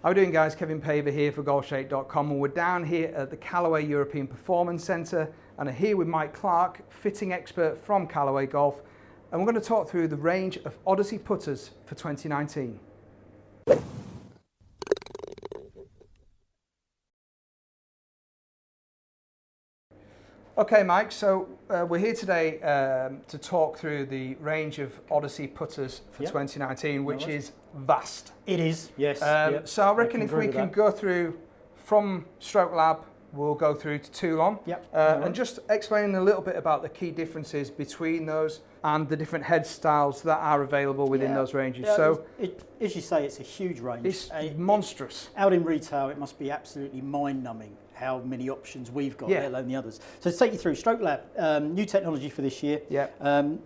How are we doing, guys? Kevin Paver here for Golfshake.com, and we're down here at the Callaway European Performance Centre, and I'm here with Mike Clark, fitting expert from Callaway Golf, and we're going to talk through the range of Odyssey putters for 2019. Okay, Mike, so we're here today to talk through the range of Odyssey putters for 2019, which is vast. It is, yes. So I reckon if we can go through from Strokelab, we'll go through to Toulon, and just explain a little bit about the key differences between those and the different head styles that are available within those ranges. So, as you say, it's a huge range. It's monstrous. Out in retail, it must be absolutely mind-numbing how many options we've got, let alone the others. So to take you through Strokelab, new technology for this year.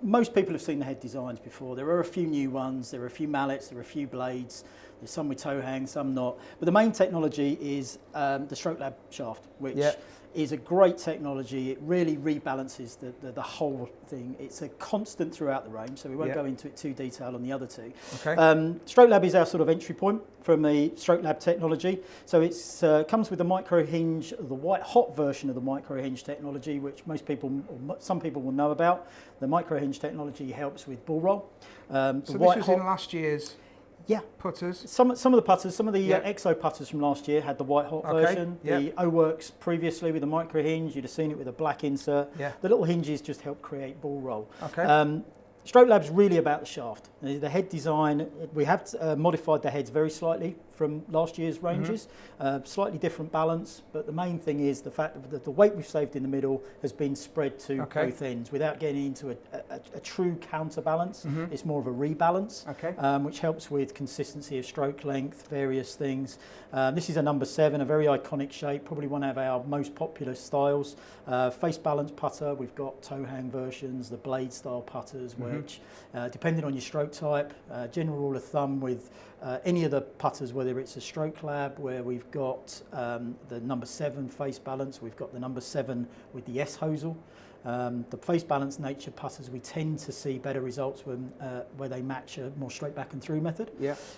Most people have seen the head designs before. There are a few new ones, there are a few mallets, there are a few blades, there's some with toe hang, some not. But the main technology is the Strokelab shaft, which is a great technology. It really rebalances the whole thing. It's a constant throughout the range, so we won't go into it too detailed on the other two. Strokelab is our sort of entry point from the Strokelab technology. So it's comes with the micro hinge, the white hot version of the micro hinge technology, which most people, or some people will know about. The micro hinge technology helps with ball roll. So this was in last year's putters? Some of the putters, some of the EXO putters from last year had the white hot version. The O-Works previously with the micro hinge, you'd have seen it with a black insert. The little hinges just help create ball roll. Strokelab's really about the shaft. The head design, we have modified the heads very slightly from last year's ranges, slightly different balance, but the main thing is the fact that the weight we've saved in the middle has been spread to both ends without getting into a true counterbalance. It's more of a rebalance, which helps with consistency of stroke length, various things. This is a number 7, a very iconic shape, probably one of our most popular styles. Face balance putter, we've got toe hang versions, the blade style putters, which depending on your stroke type, general rule of thumb with any of the putters, whether it's a Strokelab where we've got the number 7 face balance, we've got the number 7 with the S hosel. The face balance nature putters, we tend to see better results when where they match a more straight back and through method.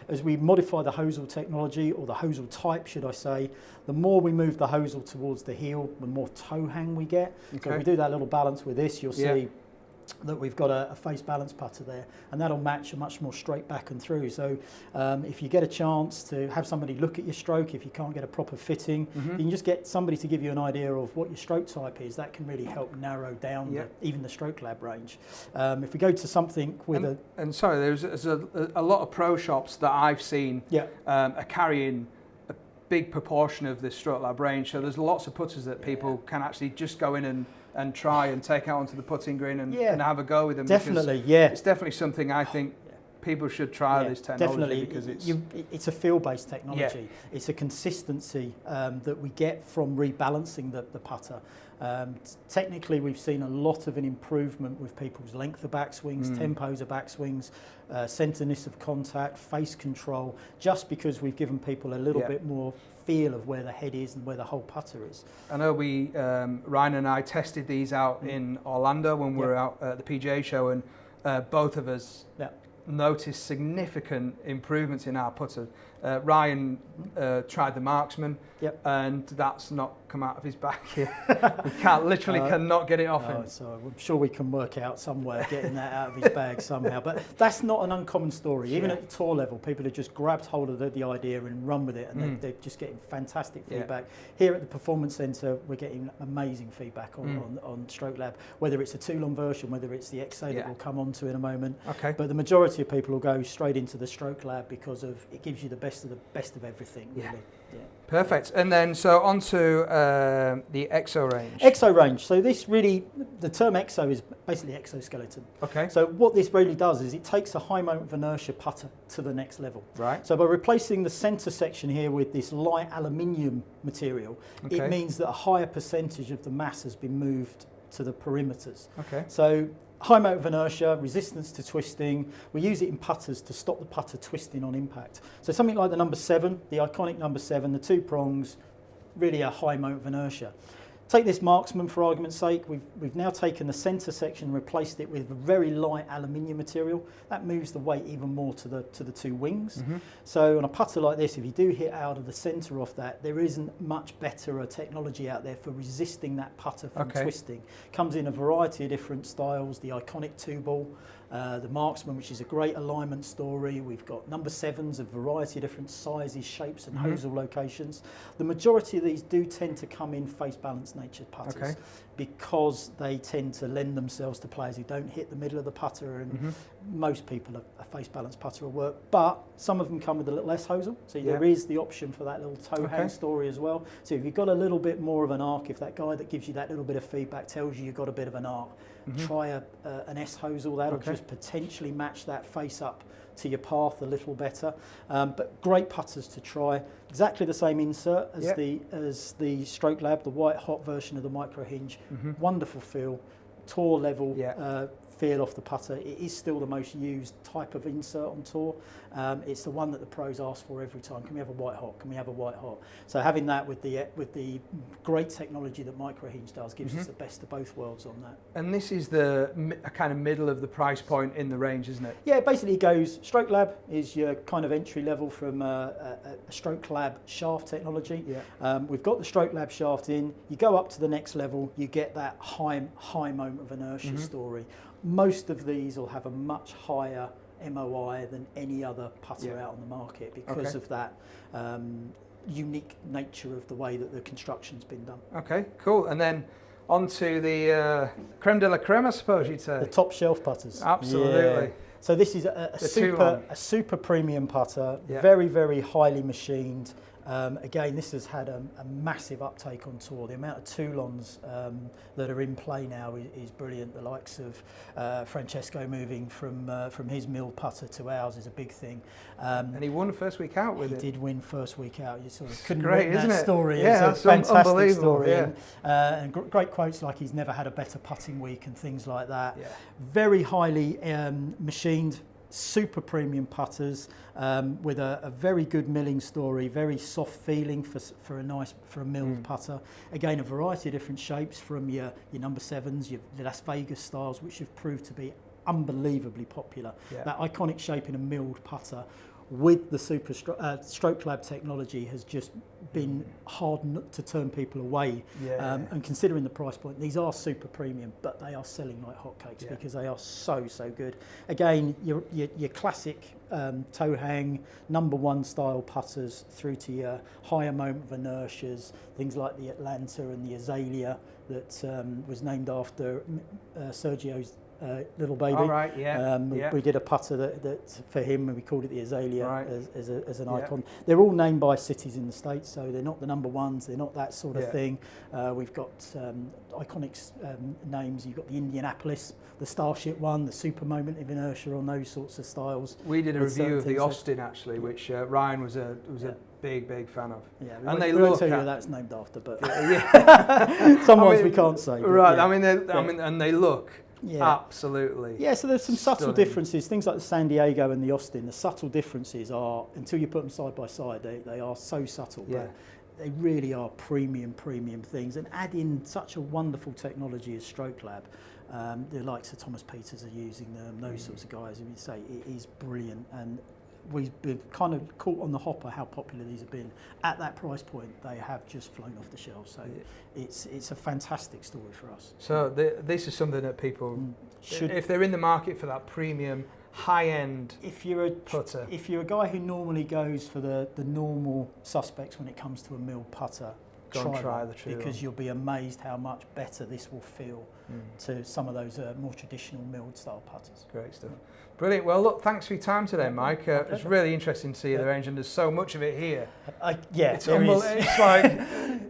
As we modify the hosel technology, or the hosel type should I say, the more we move the hosel towards the heel, the more toe hang we get. So if we do that little balance with this, you'll see that we've got a face balance putter there, and that'll match a much more straight back and through. So if you get a chance to have somebody look at your stroke, if you can't get a proper fitting, you can just get somebody to give you an idea of what your stroke type is. That can really help narrow down even the Strokelab range. If we go to something with and sorry, there's a lot of pro shops that I've seen are carrying a big proportion of this Strokelab range, so there's lots of putters that people can actually just go in and try and take out onto the putting green and have a go with them. Definitely, it's definitely something I think people should try this technology, because it's a feel-based technology. It's a consistency that we get from rebalancing the putter. Technically, we've seen a lot of an improvement with people's length of backswings, tempos of backswings, centerness of contact, face control, just because we've given people a little bit more feel of where the head is and where the whole putter is. I know we, Ryan and I tested these out in Orlando when we were out at the PGA show, and both of us noticed significant improvements in our putter. Ryan tried the Marksman, and that's not come out of his back here. We cannot get it off him. So I'm sure we can work out somewhere getting that out of his bag somehow. But that's not an uncommon story. Even at the tour level, people have just grabbed hold of the idea and run with it, and they're just getting fantastic feedback. Here at the Performance Centre, we're getting amazing feedback on Strokelab, whether it's a Toulon version, whether it's the EXO that we'll come on to in a moment. But the majority of people will go straight into the Strokelab because it gives you the best of everything, really. Perfect. And then so on to the EXO range. EXO range. So this really, the term EXO is basically exoskeleton. So what this really does is it takes a high moment of inertia putter to the next level. So by replacing the centre section here with this light aluminium material, it means that a higher percentage of the mass has been moved to the perimeters. So high moment of inertia, resistance to twisting. We use it in putters to stop the putter twisting on impact. So something like the number 7, the iconic number 7, the 2 prongs, really a high moment of inertia. Take this Marksman for argument's sake. We've now taken the centre section and replaced it with a very light aluminium material. That moves the weight even more to the two wings. So on a putter like this, if you do hit out of the centre off that, there isn't much better a technology out there for resisting that putter from twisting. Comes in a variety of different styles. The iconic 2-ball, the Marksman, which is a great alignment story. We've got number 7s of variety of different sizes, shapes and hosel locations. The majority of these do tend to come in face balance natured putters because they tend to lend themselves to players who don't hit the middle of the putter, and most people a face balance putter will work, but some of them come with a little less hosel, so there is the option for that little toe hang story as well. So if you've got a little bit more of an arc, if that guy that gives you that little bit of feedback tells you you've got a bit of an arc, try an S hosel. That'll just potentially match that face up to your path a little better. But great putters to try. Exactly the same insert as the Strokelab, the white hot version of the micro hinge. Wonderful feel, tour level feel off the putter. It is still the most used type of insert on tour. It's the one that the pros ask for every time. Can we have a white hot? Can we have a white hot? So having that with the great technology that micro hinge does gives us the best of both worlds on that. And this is the kind of middle of the price point in the range, isn't it? Yeah, basically it goes, Strokelab is your kind of entry level from a Strokelab shaft technology. We've got the Strokelab shaft in. You go up to the next level, you get that high moment of inertia story. Most of these will have a much higher MOI than any other putter out on the market because of that unique nature of the way that the construction's been done. Okay, cool. And then on to the creme de la creme, I suppose you'd say. The top shelf putters. Absolutely. Yeah. So this is a super premium putter, very, very highly machined. Again, this has had a massive uptake on tour. The amount of Toulons that are in play now is brilliant. The likes of Francesco moving from his mill putter to ours is a big thing. And he won first week out with it. He did win first week out. You sort of couldn't great, read that story. Yeah, it's a fantastic story. Yeah. And great quotes like he's never had a better putting week and things like that. Yeah. Very highly machined. Super premium putters with a very good milling story, very soft feeling for a milled putter. Again, a variety of different shapes from your number 7s, your Las Vegas styles, which have proved to be unbelievably popular. That iconic shape in a milled putter with the Strokelab technology has just been hard to turn people away. And considering the price point, these are super premium, but they are selling like hotcakes because they are so good. Again, your classic toe hang, number 1 style putters through to your higher moment of inertias, things like the Atlanta and the Azalea that was named after Sergio's little baby. We did a putter that for him, and we called it the Azalea as an icon. They're all named by cities in the States, so they're not the number 1s, they're not that sort of thing. We've got iconic names. You've got the Indianapolis, the Starship one, the super moment of inertia on those sorts of styles. We did a review of the Austin actually, which Ryan was a big fan of. And they look. Tell you that's named after, but some ones we can't say. Right. And they look. Absolutely. Yeah, so there's some subtle differences. Things like the San Diego and the Austin, the subtle differences are, until you put them side by side, they are so subtle. But they really are premium things. And add in such a wonderful technology as Strokelab, the likes of Thomas Peters are using them, those sorts of guys, and you say it is brilliant. And we've been kind of caught on the hopper how popular these have been. At that price point, they have just flown off the shelves. So it's a fantastic story for us. So this is something that people should, if they're in the market for that premium, high-end putter. If you're a guy who normally goes for the normal suspects when it comes to a milled putter, try the Toulon, because you'll be amazed how much better this will feel to some of those more traditional milled style putters. Great stuff. Brilliant. Well, look, thanks for your time today, Mike. It's really interesting to see the range, and there's so much of it here. It's like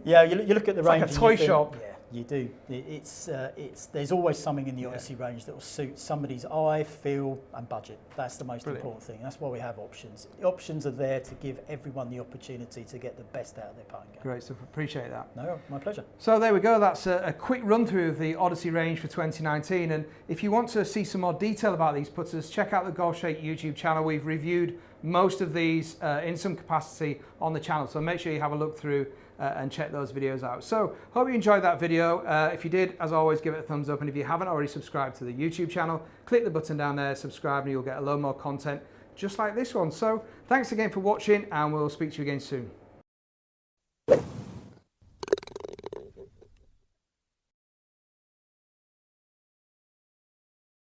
you look at the range. Like a toy shop. You do. There's always something in the Odyssey range that will suit somebody's eye, feel, and budget. That's the most important thing. That's why we have options. The options are there to give everyone the opportunity to get the best out of their putting game. Great stuff. Appreciate that. No, my pleasure. So there we go. That's a quick run through of the Odyssey range for 2019. And if you want to see some more detail about these putters, check out the Golfshake YouTube channel. We've reviewed most of these in some capacity on the channel. So make sure you have a look through and check those videos out. So hope you enjoyed that video. If you did, as always, give it a thumbs up. And if you haven't already subscribed to the YouTube channel, click the button down there, subscribe, and you'll get a load more content just like this one. So thanks again for watching, and we'll speak to you again soon.